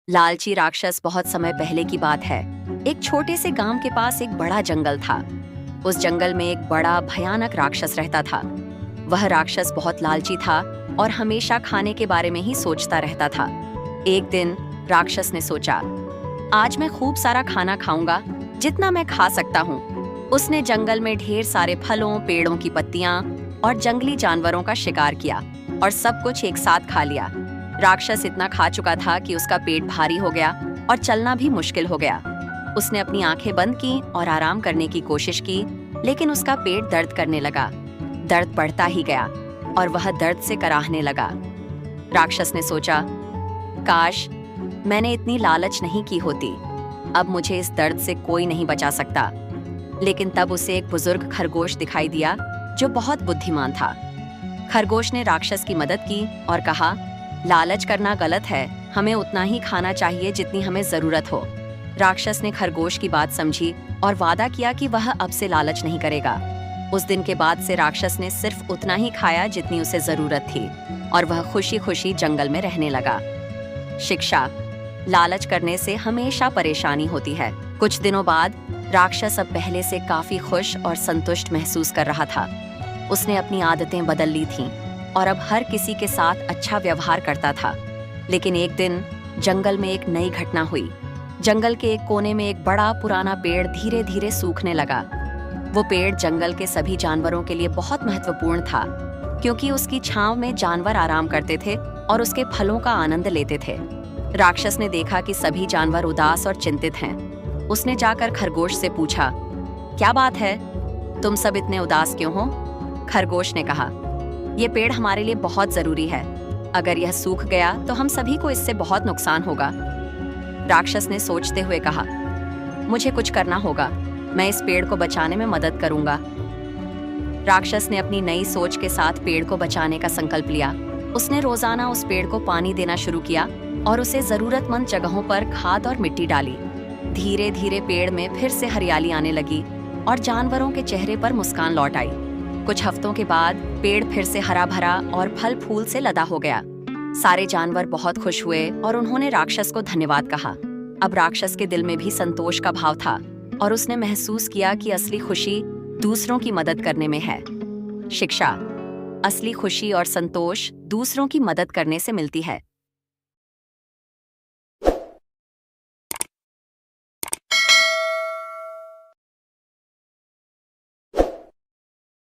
लालची राक्षस। बहुत समय पहले की बात है। एक छोटे से गांव के पास एक बड़ा जंगल था। उस जंगल में एक बड़ा भयानक राक्षस रहता था। वह राक्षस बहुत लालची था और हमेशा खाने के बारे में ही सोचता रहता था। एक दिन राक्षस ने सोचा, आज मैं खूब सारा खाना खाऊंगा, जितना मैं खा सकता हूँ। उसने जंगल में ढेर सारे फलों, पेड़ों की पत्तियां और जंगली जानवरों का शिकार किया और सब कुछ एक साथ खा लिया। राक्षस इतना खा चुका था कि उसका पेट भारी हो गया और चलना भी मुश्किल हो गया। उसने अपनी आंखें बंद की और आराम करने की कोशिश की, लेकिन उसका पेट दर्द करने लगा। दर्द बढ़ता ही गया और वह दर्द से कराहने लगा। राक्षस ने सोचा, काश मैंने इतनी लालच नहीं की होती। अब मुझे इस दर्द से कोई नहीं बचा सकता। लेकिन तब उसे एक बुजुर्ग खरगोश दिखाई दिया जो बहुत बुद्धिमान था। खरगोश ने राक्षस की मदद की और कहा, लालच करना गलत है, हमें उतना ही खाना चाहिए जितनी हमें जरूरत हो। राक्षस ने खरगोश की बात समझी और वादा किया कि वह अब से लालच नहीं करेगा। उस दिन के बाद से राक्षस ने सिर्फ उतना ही खाया जितनी उसे जरूरत थी और वह खुशी खुशी जंगल में रहने लगा। शिक्षा, लालच करने से हमेशा परेशानी होती है। कुछ दिनों बाद राक्षस अब पहले से काफी खुश और संतुष्ट महसूस कर रहा था। उसने अपनी आदतें बदल ली थीं और अब हर किसी के साथ अच्छा व्यवहार करता था। लेकिन एक दिन जंगल में एक नई घटना हुई। जंगल के एक कोने में एक बड़ा पुराना पेड़ धीरे धीरे सूखने लगा। वो पेड़ जंगल के सभी जानवरों के लिए बहुत महत्वपूर्ण था, क्योंकि उसकी छांव में जानवर आराम करते थे और उसके फलों का आनंद लेते थे। राक्षस ने देखा कि सभी जानवर उदास और चिंतित हैं। उसने जाकर खरगोश से पूछा, क्या बात है, तुम सब इतने उदास क्यों हो? खरगोश ने कहा, ये पेड़ हमारे लिए बहुत जरूरी है। अगर यह सूख गया तो हम सभी को इससे बहुत नुकसान होगा। राक्षस ने सोचते हुए कहा, मुझे कुछ करना होगा, मैं इस पेड़ को बचाने में मदद करूंगा। राक्षस ने अपनी नई सोच के साथ पेड़ को बचाने का संकल्प लिया। उसने रोजाना उस पेड़ को पानी देना शुरू किया और उसे जरूरतमंद जगहों पर खाद और मिट्टी डाली। धीरे धीरे पेड़ में फिर से हरियाली आने लगी और जानवरों के चेहरे पर मुस्कान लौट आई। कुछ हफ्तों के बाद पेड़ फिर से हरा भरा और फल फूल से लदा हो गया। सारे जानवर बहुत खुश हुए और उन्होंने राक्षस को धन्यवाद कहा। अब राक्षस के दिल में भी संतोष का भाव था और उसने महसूस किया कि असली खुशी दूसरों की मदद करने में है। शिक्षा, असली खुशी और संतोष दूसरों की मदद करने से मिलती है।